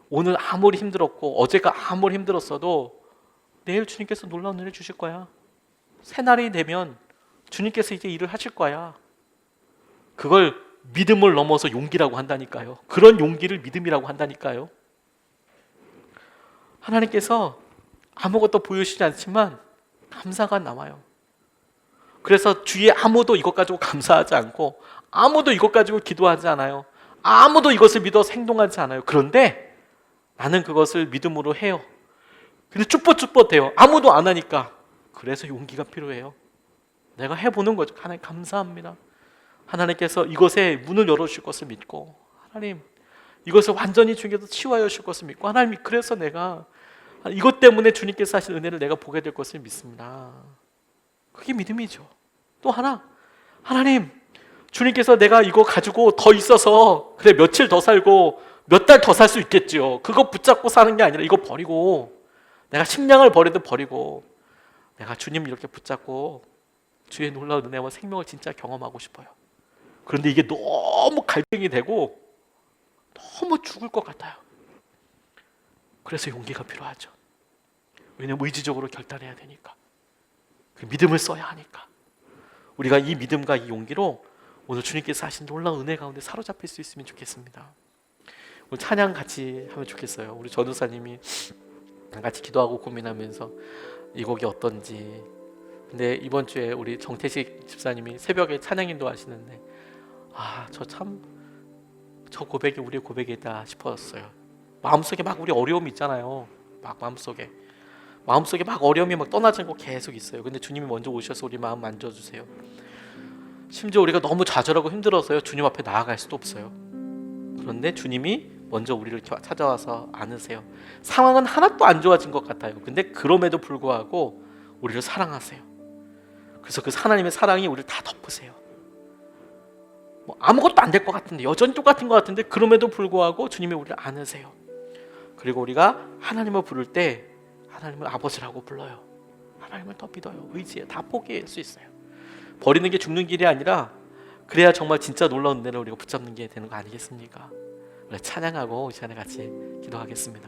오늘 아무리 힘들었고 어제가 아무리 힘들었어도 내일 주님께서 놀라운 은혜를 주실 거야. 새날이 되면 주님께서 이제 일을 하실 거야. 그걸 믿음을 넘어서 용기라고 한다니까요. 그런 용기를 믿음이라고 한다니까요. 하나님께서 아무것도 보여주시지 않지만 감사가 남아요. 그래서 주위에 아무도 이것 가지고 감사하지 않고 아무도 이것 가지고 기도하지 않아요. 아무도 이것을 믿어서 행동하지 않아요. 그런데 나는 그것을 믿음으로 해요. 근데 쭈뼛쭈뼛해요. 아무도 안 하니까. 그래서 용기가 필요해요. 내가 해보는 거죠. 하나님 감사합니다. 하나님께서 이것에 문을 열어주실 것을 믿고, 하나님 이것을 완전히 주님께서 치유하여 주실 것을 믿고, 하나님 그래서 내가 이것 때문에 주님께서 하신 은혜를 내가 보게 될 것을 믿습니다. 그게 믿음이죠. 또 하나, 하나님 주님께서 내가 이거 가지고 더 있어서 그래 며칠 더 살고 몇 달 더 살 수 있겠죠. 그거 붙잡고 사는 게 아니라 이거 버리고, 내가 식량을 버려도 버리고 내가 주님 이렇게 붙잡고 주의 놀라운 은혜와 생명을 진짜 경험하고 싶어요. 그런데 이게 너무 갈등이 되고 너무 죽을 것 같아요. 그래서 용기가 필요하죠. 왜냐하면 의지적으로 결단해야 되니까. 그 믿음을 써야 하니까. 우리가 이 믿음과 이 용기로 오늘 주님께서 하신 놀라운 은혜 가운데 사로잡힐 수 있으면 좋겠습니다. 오늘 찬양 같이 하면 좋겠어요. 우리 전도사님이 같이 기도하고 고민하면서 이 곡이 어떤지. 근데 이번 주에 우리 정태식 집사님이 새벽에 찬양인도 하시는데 저 고백이 우리의 고백이다 싶었어요. 마음속에 막 우리 어려움이 있잖아요. 막 마음속에 막 어려움이 막 떠나지 않고 계속 있어요. 근데 주님이 먼저 오셔서 우리 마음 만져주세요. 심지어 우리가 너무 좌절하고 힘들어서요, 주님 앞에 나아갈 수도 없어요. 그런데 주님이 먼저 우리를 찾아와서 안으세요. 상황은 하나도 안 좋아진 것 같아요. 근데 그럼에도 불구하고 우리를 사랑하세요. 그래서 그 하나님의 사랑이 우리를 다 덮으세요. 아무것도 안 될 것 같은데, 여전히 똑같은 것 같은데 그럼에도 불구하고 주님이 우리를 안으세요. 그리고 우리가 하나님을 부를 때 하나님을 아버지라고 불러요. 하나님을 더 믿어요. 의지해. 다 포기할 수 있어요. 버리는 게 죽는 길이 아니라, 그래야 정말 진짜 놀라운 은혜를 우리가 붙잡는 게 되는 거 아니겠습니까? 찬양하고 이 시간에 같이 기도하겠습니다.